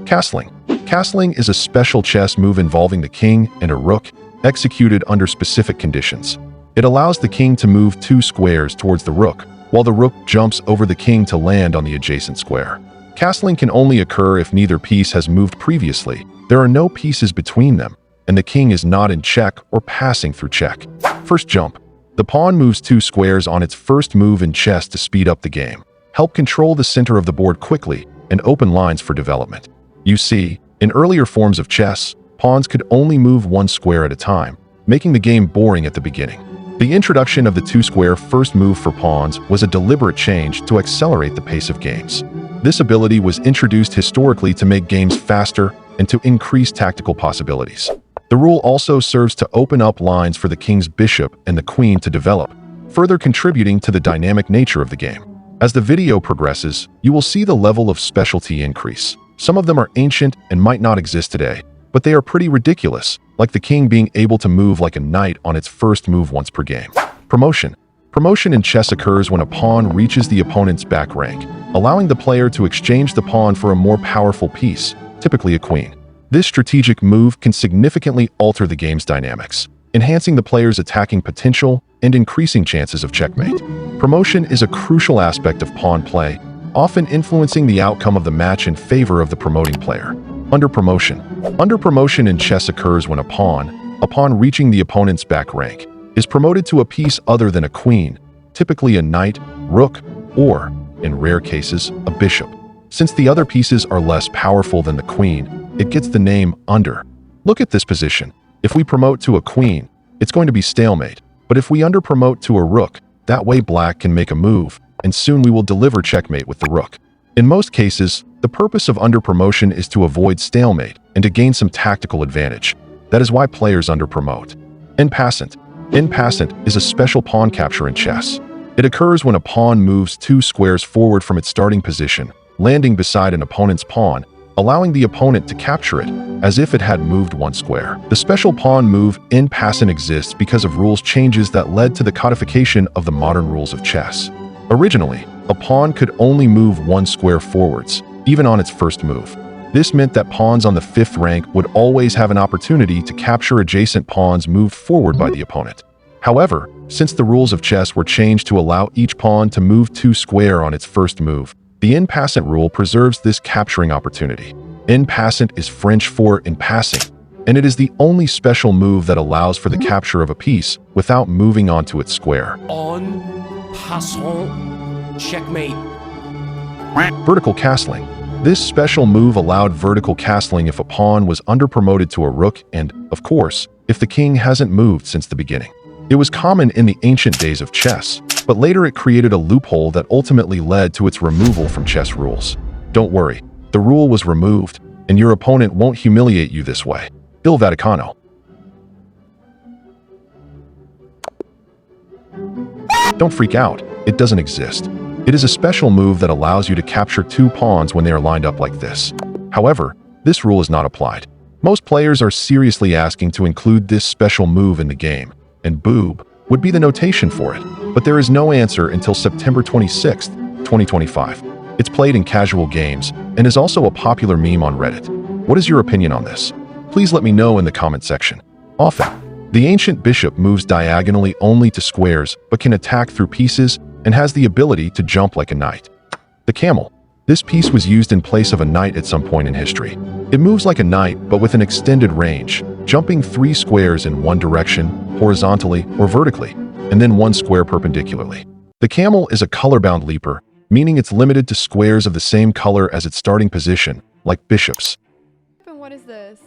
Castling. Castling is a special chess move involving the king and a rook, executed under specific conditions. It allows the king to move 2 squares towards the rook, while the rook jumps over the king to land on the adjacent square. Castling can only occur if neither piece has moved previously, there are no pieces between them, and the king is not in check or passing through check. First jump. The pawn moves 2 squares on its first move in chess to speed up the game, help control the center of the board quickly, and open lines for development. You see, in earlier forms of chess, pawns could only move 1 square at a time, making the game boring at the beginning. The introduction of the 2-square first move for pawns was a deliberate change to accelerate the pace of games. This ability was introduced historically to make games faster and to increase tactical possibilities. The rule also serves to open up lines for the king's bishop and the queen to develop, further contributing to the dynamic nature of the game. As the video progresses, you will see the level of specialty increase. Some of them are ancient and might not exist today, but they are pretty ridiculous, like the king being able to move like a knight on its first move once per game. Promotion. Promotion in chess occurs when a pawn reaches the opponent's back rank, allowing the player to exchange the pawn for a more powerful piece, typically a queen. This strategic move can significantly alter the game's dynamics, enhancing the player's attacking potential and increasing chances of checkmate. Promotion is a crucial aspect of pawn play, often influencing the outcome of the match in favor of the promoting player. Underpromotion. Underpromotion in chess occurs when a pawn, upon reaching the opponent's back rank, is promoted to a piece other than a queen, typically a knight, rook, or, in rare cases, a bishop. Since the other pieces are less powerful than the queen, it gets the name under. Look at this position. If we promote to a queen, it's going to be stalemate, but if we underpromote to a rook, that way black can make a move, and soon we will deliver checkmate with the rook. In most cases, the purpose of underpromotion is to avoid stalemate and to gain some tactical advantage. That is why players underpromote. En passant. En passant is a special pawn capture in chess. It occurs when a pawn moves 2 squares forward from its starting position, landing beside an opponent's pawn, allowing the opponent to capture it, as if it had moved 1 square. The special pawn move en passant exists because of rules changes that led to the codification of the modern rules of chess. Originally, a pawn could only move 1 square forwards, even on its first move. This meant that pawns on the 5th rank would always have an opportunity to capture adjacent pawns moved forward by the opponent. However, since the rules of chess were changed to allow each pawn to move 2 square on its first move, the en passant rule preserves this capturing opportunity. En passant is French for in passing, and it is the only special move that allows for the capture of a piece without moving onto its square. En passant, checkmate. Vertical castling. This special move allowed vertical castling if a pawn was underpromoted to a rook and, of course, if the king hasn't moved since the beginning. It was common in the ancient days of chess, but later it created a loophole that ultimately led to its removal from chess rules. Don't worry, the rule was removed, and your opponent won't humiliate you this way. Illvaticano. Don't freak out, it doesn't exist. It is a special move that allows you to capture 2 pawns when they are lined up like this. However, this rule is not applied. Most players are seriously asking to include this special move in the game, and boob would be the notation for it, but there is no answer until September 26, 2025. It's played in casual games and is also a popular meme on Reddit. What is your opinion on this? Please let me know in the comment section. Aufyn. The ancient bishop moves diagonally only to squares but can attack through pieces and has the ability to jump like a knight. The camel. This piece was used in place of a knight at some point in history. It moves like a knight but with an extended range, jumping 3 squares in one direction, horizontally or vertically, and then 1 square perpendicularly. The camel is a color-bound leaper, meaning it's limited to squares of the same color as its starting position, like bishops. What is this?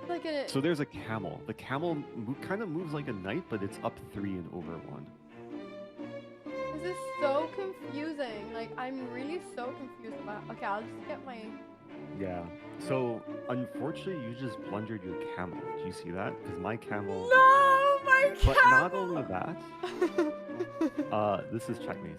Like So there's a camel. The camel kind of moves like a knight, but it's up 3 and over 1. This is so confusing. Like, I'm really so confused about. Okay, I'll just get my. Yeah. So unfortunately, you just blundered your camel. Do you see that? Because my camel. No, my camel. But not only that. This is checkmate.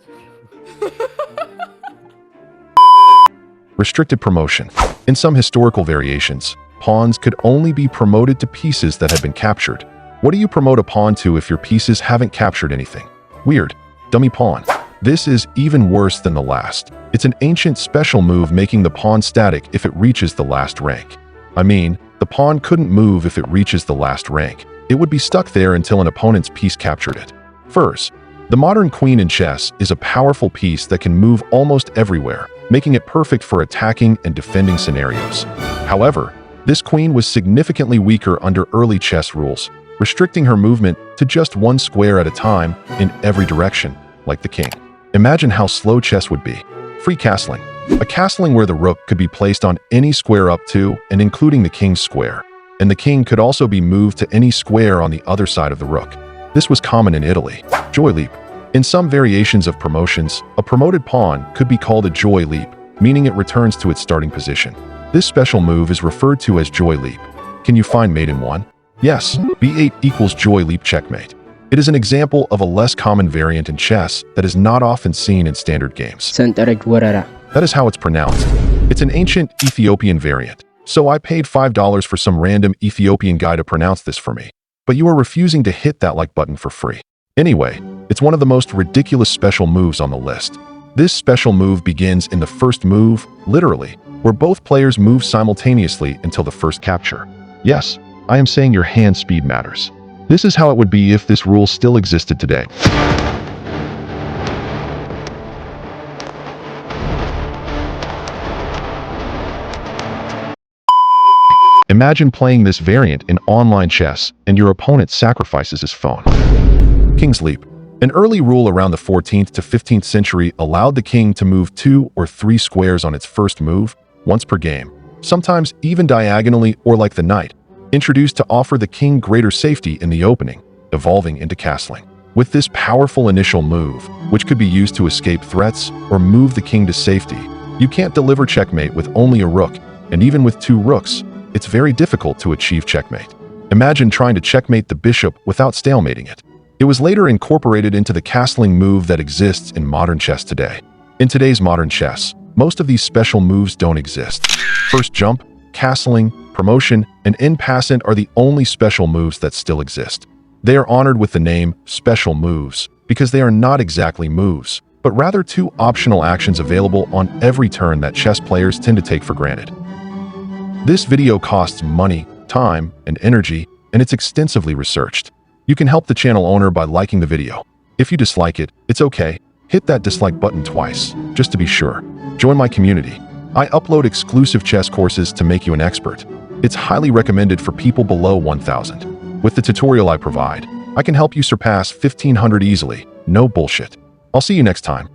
Restricted promotion. In some historical variations, pawns could only be promoted to pieces that had been captured. What do you promote a pawn to if your pieces haven't captured anything? Weird. Dummy pawn. This is even worse than the last. It's an ancient special move making the pawn static if it reaches the last rank. I mean, the pawn couldn't move if it reaches the last rank. It would be stuck there until an opponent's piece captured it. Ferz. The modern queen in chess is a powerful piece that can move almost everywhere, making it perfect for attacking and defending scenarios. However, this queen was significantly weaker under early chess rules, restricting her movement to just one square at a time in every direction, like the king. Imagine how slow chess would be. Free castling. A castling where the rook could be placed on any square up to and including the king's square, and the king could also be moved to any square on the other side of the rook. This was common in Italy. Joy leap. In some variations of promotions, a promoted pawn could be called a joy leap, meaning it returns to its starting position. This special move is referred to as joy leap. Can you find mate in one? Yes, b8 equals joy leap checkmate. It is an example of a less common variant in chess that is not often seen in standard games. Senterej Werera. That is how it's pronounced. It's an ancient Ethiopian variant, so I paid $5 for some random Ethiopian guy to pronounce this for me. But you are refusing to hit that like button for free. Anyway, it's one of the most ridiculous special moves on the list. This special move begins in the first move, literally, where both players move simultaneously until the first capture. Yes, I am saying your hand speed matters. This is how it would be if this rule still existed today. Imagine playing this variant in online chess and your opponent sacrifices his phone. King's Leap. An early rule around the 14th to 15th century allowed the king to move 2 or 3 squares on its first move, once per game, sometimes even diagonally or like the knight, introduced to offer the king greater safety in the opening, evolving into castling. With this powerful initial move, which could be used to escape threats or move the king to safety, you can't deliver checkmate with only a rook, and even with 2 rooks, it's very difficult to achieve checkmate. Imagine trying to checkmate the bishop without stalemating it. It was later incorporated into the castling move that exists in modern chess today. In today's modern chess, most of these special moves don't exist. First jump, castling, promotion, and in passant are the only special moves that still exist. They are honored with the name special moves because they are not exactly moves, but rather 2 optional actions available on every turn that chess players tend to take for granted. This video costs money, time, and energy, and it's extensively researched. You can help the channel owner by liking the video. If you dislike it, it's okay. Hit that dislike button twice, just to be sure. Join my community. I upload exclusive chess courses to make you an expert. It's highly recommended for people below 1,000. With the tutorial I provide, I can help you surpass 1,500 easily. No bullshit. I'll see you next time.